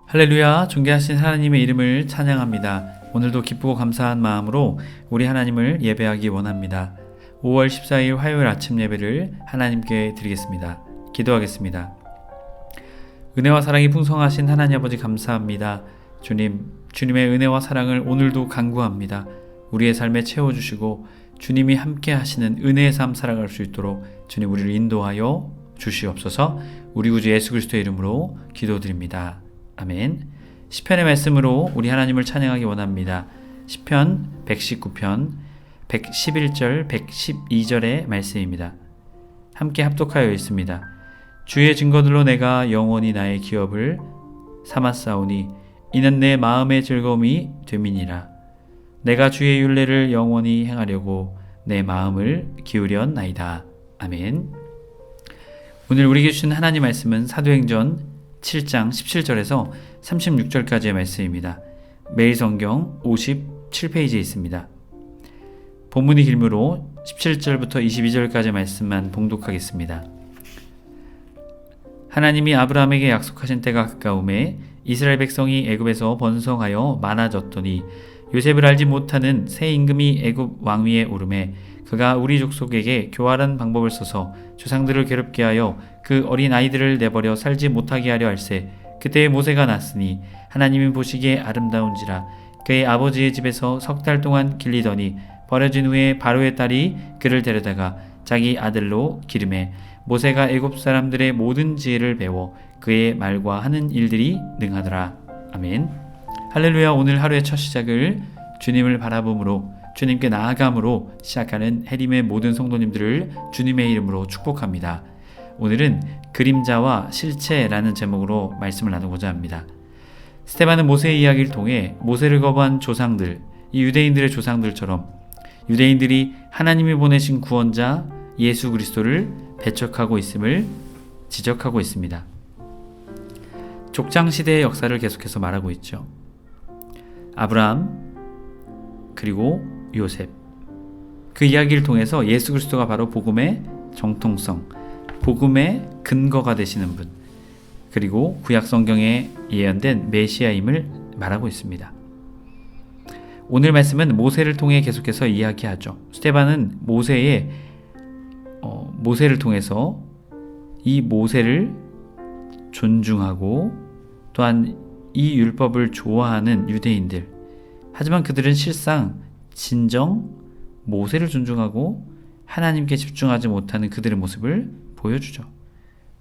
할렐루야, 존귀하신 하나님의 이름을 찬양합니다. 오늘도 기쁘고 감사한 마음으로 우리 하나님을 예배하기 원합니다. 5월 14일 화요일 아침 예배를 하나님께 드리겠습니다. 기도하겠습니다. 은혜와 사랑이 풍성하신 하나님 아버지 감사합니다. 주님의 은혜와 사랑을 오늘도 간구합니다. 우리의 삶에 채워주시고 주님이 함께 하시는 은혜의 삶 살아갈 수 있도록 주님 우리를 인도하여 주시옵소서. 우리 구주 예수 그리스도의 이름으로 기도드립니다. 아멘. 시편의 말씀으로 우리 하나님을 찬양하기 원합니다. 시편 119편 111절 112절의 말씀입니다. 함께 합독하여 있습니다. 주의 증거들로 내가 영원히 나의 기업을 삼았사오니 이는 내 마음의 즐거움이 됨이니라. 내가 주의 율례를 영원히 행하려고 내 마음을 기울였나이다. 아멘. 오늘 우리에게 주신 하나님 말씀은 사도행전 7장 17절에서 36절까지의 말씀입니다. 매일 성경 57페이지에 있습니다. 본문이 길므로 17절부터 22절까지의 말씀만 봉독하겠습니다. 하나님이 아브라함에게 약속하신 때가 가까우매 이스라엘 백성이 애굽에서 번성하여 많아졌더니 요셉을 알지 못하는 새 임금이 애굽 왕위에 오르매 그가 우리 족속에게 교활한 방법을 써서 조상들을 괴롭게 하여 그 어린 아이들을 내버려 살지 못하게 하려 할세. 그때에 모세가 났으니 하나님이 보시기에 아름다운지라. 그의 아버지의 집에서 석 달 동안 길리더니 버려진 후에 바로의 딸이 그를 데려다가 자기 아들로 기르매 모세가 애굽 사람들의 모든 지혜를 배워 그의 말과 하는 일들이 능하더라. 아멘. 할렐루야. 오늘 하루의 첫 시작을 주님을 바라봄으로 주님께 나아감으로 시작하는 해림의 모든 성도님들을 주님의 이름으로 축복합니다. 오늘은 그림자와 실체라는 제목으로 말씀을 나누고자 합니다. 스데반은 모세의 이야기를 통해 모세를 거부한 조상들, 이 유대인들의 조상들처럼 유대인들이 하나님이 보내신 구원자 예수 그리스도를 배척하고 있음을 지적하고 있습니다. 족장시대의 역사를 계속해서 말하고 있죠. 아브라함 그리고 요셉, 그 이야기를 통해서 예수 그리스도가 바로 복음의 정통성, 복음의 근거가 되시는 분, 그리고 구약 성경에 예언된 메시아임을 말하고 있습니다. 오늘 말씀은 모세를 통해 계속해서 이야기하죠. 스데반은 모세를 통해서 이 모세를 존중하고 또한 이 율법을 좋아하는 유대인들, 하지만 그들은 실상 진정 모세를 존중하고 하나님께 집중하지 못하는 그들의 모습을 보여주죠.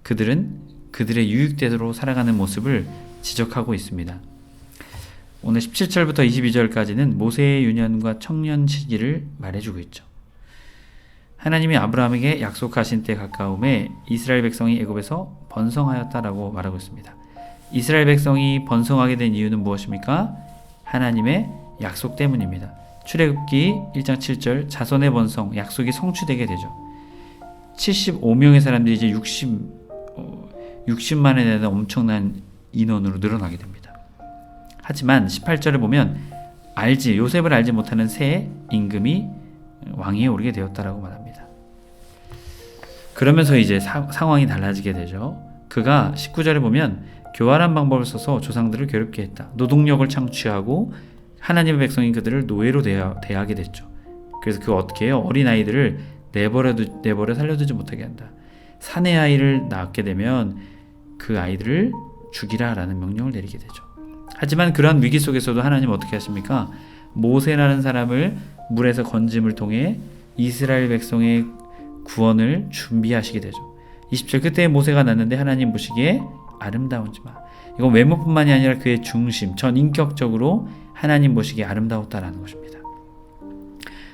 그들은 그들의 유익대로 살아가는 모습을 지적하고 있습니다. 오늘 17절부터 22절까지는 모세의 유년과 청년 시기를 말해주고 있죠. 하나님이 아브라함에게 약속하신 때 가까움에 이스라엘 백성이 애굽에서 번성하였다라고 말하고 있습니다. 이스라엘 백성이 번성하게 된 이유는 무엇입니까? 하나님의 약속 때문입니다. 출애굽기 1장 7절 자손의 번성, 약속이 성취되게 되죠. 75명의 사람들이 이제 60만에 대한 엄청난 인원으로 늘어나게 됩니다. 하지만 18절에 보면 요셉을 알지 못하는 새 임금이 왕위에 오르게 되었다라고 말합니다. 그러면서 이제 상황이 달라지게 되죠. 그가 19절에 보면 교활한 방법을 써서 조상들을 괴롭게 했다. 노동력을 창취하고 하나님의 백성인 그들을 노예로 대하게 됐죠. 그래서 그 어떻게 해요? 어린아이들을 내버려 살려두지 못하게 한다. 사내 아이를 낳게 되면 그 아이들을 죽이라라는 명령을 내리게 되죠. 하지만 그러한 위기 속에서도 하나님 어떻게 하십니까? 모세라는 사람을 물에서 건짐을 통해 이스라엘 백성의 구원을 준비하시게 되죠. 20절 그때 모세가 났는데 하나님 보시기에 아름다운지만, 이건 외모뿐만이 아니라 그의 중심, 전 인격적으로 하나님 보시기에 아름다웠다라는 것입니다.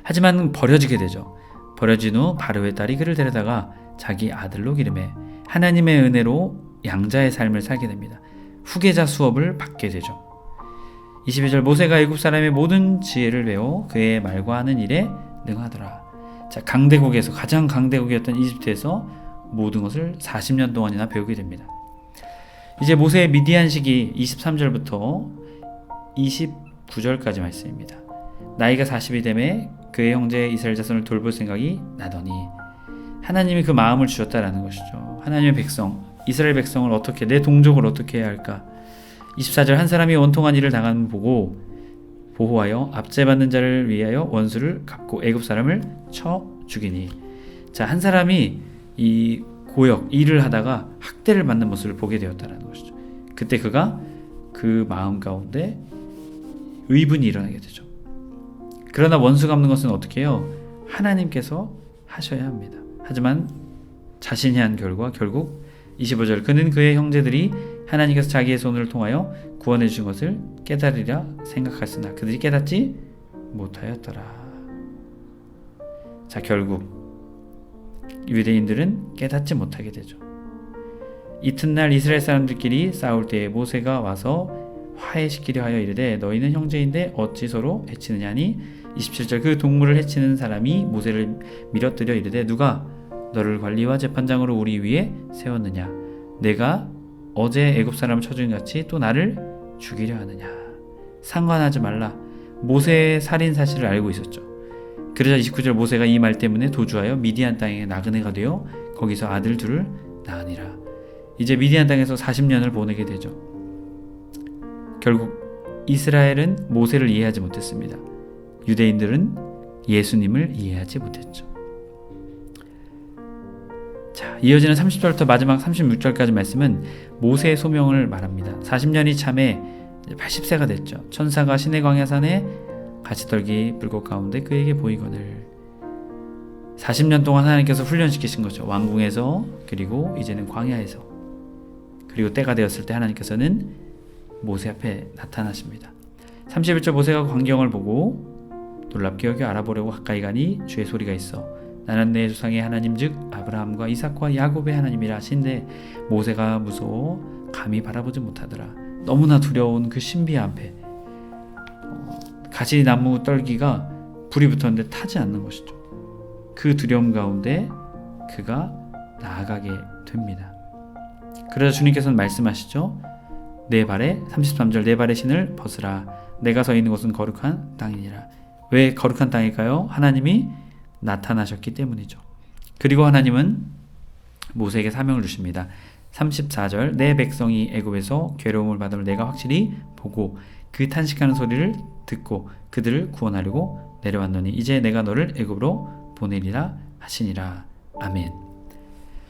하지만 버려지게 되죠. 버려진 후 바로의 딸이 그를 데려다가 자기 아들로 기르매 하나님의 은혜로 양자의 삶을 살게 됩니다. 후계자 수업을 받게 되죠. 22절 모세가 애굽 사람의 모든 지혜를 배워 그의 말과 하는 일에 능하더라. 자, 강대국에서 가장 강대국이었던 이집트에서 모든 것을 40년 동안이나 배우게 됩니다. 이제 모세의 미디안 시기 23절부터 29절까지 말씀입니다. 나이가 40이 되매 그의 형제 이스라엘 자손을 돌볼 생각이 나더니 하나님이 그 마음을 주셨다라는 것이죠. 하나님의 백성, 이스라엘 백성을 어떻게, 내 동족을 어떻게 해야 할까? 24절 한 사람이 원통한 일을 당함을 보고 보호하여 압제받는 자를 위하여 원수를 갚고 애굽 사람을 쳐 죽이니. 자, 한 사람이 이 고역 일을 하다가 학대를 받는 모습을 보게 되었다는 것이죠. 그때 그가 그 마음 가운데 의분이 일어나게 되죠. 그러나 원수 갚는 것은 어떻게 해요? 하나님께서 하셔야 합니다. 하지만 자신이 한 결과 결국 25절 그는 그의 형제들이 하나님께서 자기의 손을 통하여 구원해 주신 것을 깨달으리라 생각하였으나 그들이 깨닫지 못하였더라. 자, 결국 유대인들은 깨닫지 못하게 되죠. 이튿날 이스라엘 사람들끼리 싸울 때에 모세가 와서 화해시키려 하여 이르되 너희는 형제인데 어찌 서로 해치느냐니. 27절 그 동물을 해치는 사람이 모세를 밀어뜨려 이르되 누가 너를 관리와 재판장으로 우리 위에 세웠느냐. 내가 어제 애굽 사람을 쳐준 같이 또 나를 죽이려 하느냐. 상관하지 말라. 모세의 살인 사실을 알고 있었죠. 그러자 29절 모세가 이 말 때문에 도주하여 미디안 땅에 나그네가 되어 거기서 아들 둘을 낳으니라. 이제 미디안 땅에서 40년을 보내게 되죠. 결국 이스라엘은 모세를 이해하지 못했습니다. 유대인들은 예수님을 이해하지 못했죠. 자, 이어지는 30절부터 마지막 36절까지 말씀은 모세의 소명을 말합니다. 40년이 참에 80세가 됐죠. 천사가 시내 광야산에 가시떨기 불꽃 가운데 그에게 보이거늘. 40년 동안 하나님께서 훈련시키신 거죠. 왕궁에서 그리고 이제는 광야에서. 그리고 때가 되었을 때 하나님께서는 모세 앞에 나타나십니다. 31절 모세가 광경을 보고 놀랍게 여겨 알아보려고 가까이 가니 주의 소리가 있어 나는 내 조상의 하나님 즉 아브라함과 이삭과 야곱의 하나님이라 하신데 모세가 무서워 감히 바라보지 못하더라. 너무나 두려운 그 신비 앞에 가시나무 떨기가 불이 붙었는데 타지 않는 것이죠. 그 두려움 가운데 그가 나아가게 됩니다. 그러자 주님께서는 말씀하시죠. 내 발에 33절 내 발의 신을 벗으라. 내가 서 있는 곳은 거룩한 땅이니라. 왜 거룩한 땅일까요? 하나님이 나타나셨기 때문이죠. 그리고 하나님은 모세에게 사명을 주십니다. 34절 내 백성이 애굽에서 괴로움을 받음을 내가 확실히 보고 그 탄식하는 소리를 듣고 그들을 구원하려고 내려왔노니 이제 내가 너를 애굽으로 보내리라 하시니라. 아멘.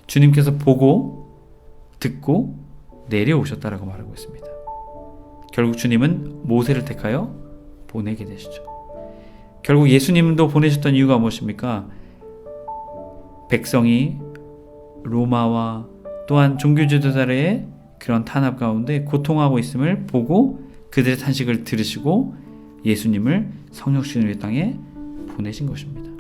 주님께서 보고 듣고 내려오셨다라고 말하고 있습니다. 결국 주님은 모세를 택하여 보내게 되시죠. 결국 예수님도 보내셨던 이유가 무엇입니까? 백성이 로마와 또한 종교 지도자의 그런 탄압 가운데 고통하고 있음을 보고 그들의 탄식을 들으시고 예수님을 성육신의 땅에 보내신 것입니다.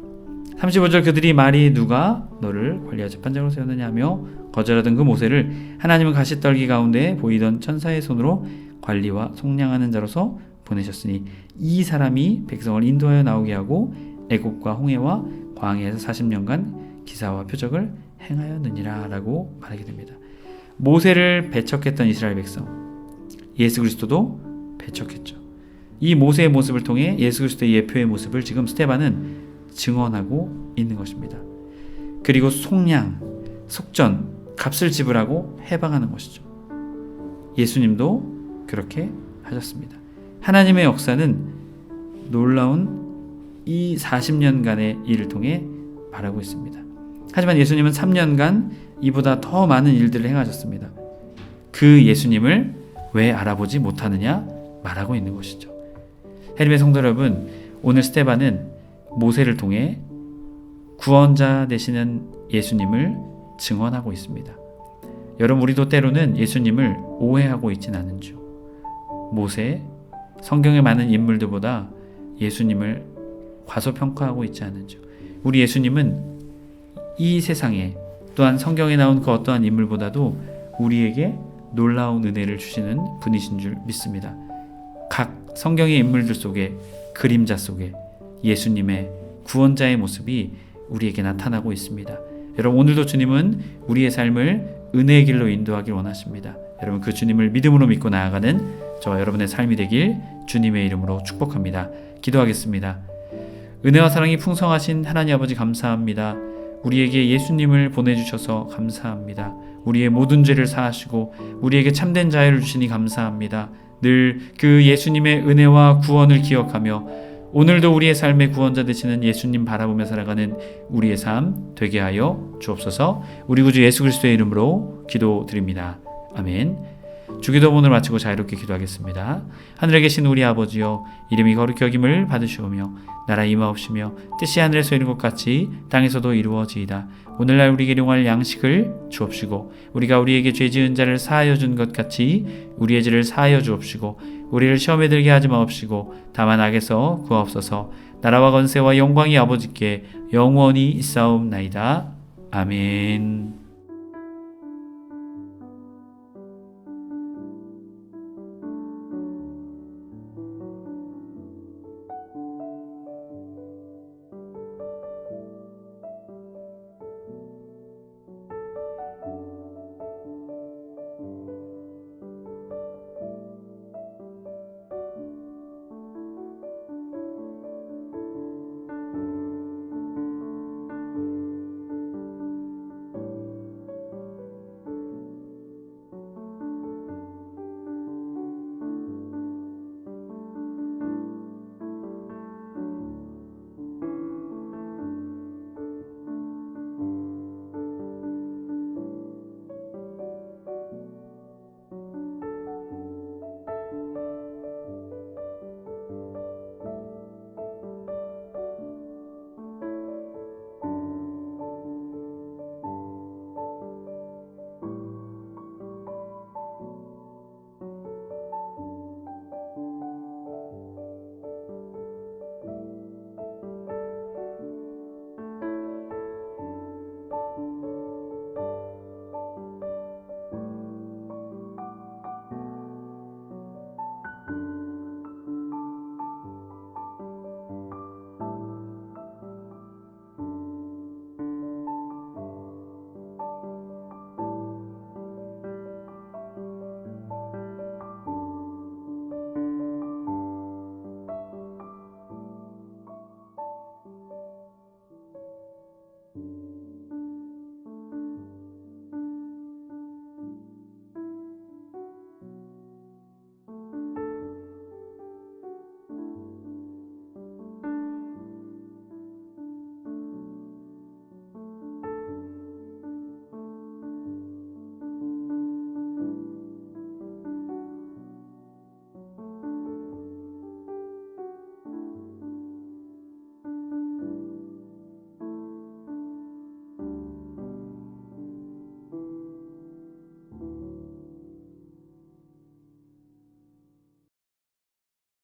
35절 그들이 말이 누가 너를 관리와 재판장으로 세웠느냐 하며 거절하던 그 모세를 하나님은 가시떨기 가운데 보이던 천사의 손으로 관리와 속량하는 자로서 보내셨으니 이 사람이 백성을 인도하여 나오게 하고 애굽과 홍해와 광야에서 40년간 기사와 표적을 행하였느니라 라고 말하게 됩니다. 모세를 배척했던 이스라엘 백성, 예수 그리스도도 배척했죠. 이 모세의 모습을 통해 예수 그리스도의 예표의 모습을 지금 스데반은 증언하고 있는 것입니다. 그리고 속량, 속전, 값을 지불하고 해방하는 것이죠. 예수님도 그렇게 하셨습니다. 하나님의 역사는 놀라운 이 40년간의 일을 통해 말하고 있습니다. 하지만 예수님은 3년간 이보다 더 많은 일들을 행하셨습니다. 그 예수님을 왜 알아보지 못하느냐 말하고 있는 것이죠. 해림의 성도 여러분, 오늘 스데반은 모세를 통해 구원자 되시는 예수님을 증언하고 있습니다. 여러분, 우리도 때로는 예수님을 오해하고 있진 않은지요. 모세, 성경의 많은 인물들보다 예수님을 과소평가하고 있지 않은지요. 우리 예수님은 이 세상에 또한 성경에 나온 그 어떠한 인물보다도 우리에게 놀라운 은혜를 주시는 분이신 줄 믿습니다. 각 성경의 인물들 속에, 그림자 속에 예수님의 구원자의 모습이 우리에게 나타나고 있습니다. 여러분, 오늘도 주님은 우리의 삶을 은혜의 길로 인도하길 원하십니다. 여러분, 그 주님을 믿음으로 믿고 나아가는 저와 여러분의 삶이 되길 주님의 이름으로 축복합니다. 기도하겠습니다. 은혜와 사랑이 풍성하신 하나님 아버지 감사합니다. 우리에게 예수님을 보내주셔서 감사합니다. 우리의 모든 죄를 사하시고 우리에게 참된 자유를 주시니 감사합니다. 늘 그 예수님의 은혜와 구원을 기억하며 오늘도 우리의 삶의 구원자 되시는 예수님 바라보며 살아가는 우리의 삶 되게 하여 주옵소서. 우리 구주 예수 그리스도의 이름으로 기도드립니다. 아멘. 주기도문을 마치고 자유롭게 기도하겠습니다. 하늘에 계신 우리 아버지여, 이름이 거룩히 여김을 받으시오며 나라 임하옵시며 뜻이 하늘에서 이룬 것 같이 땅에서도 이루어지이다. 오늘날 우리에게 일용할 양식을 주옵시고 우리가 우리에게 죄 지은 자를 사하여 준 것 같이 우리의 죄를 사하여 주옵시고 우리를 시험에 들게 하지 마옵시고 다만 악에서 구하옵소서. 나라와 권세와 영광이 아버지께 영원히 있사옵나이다. 아멘.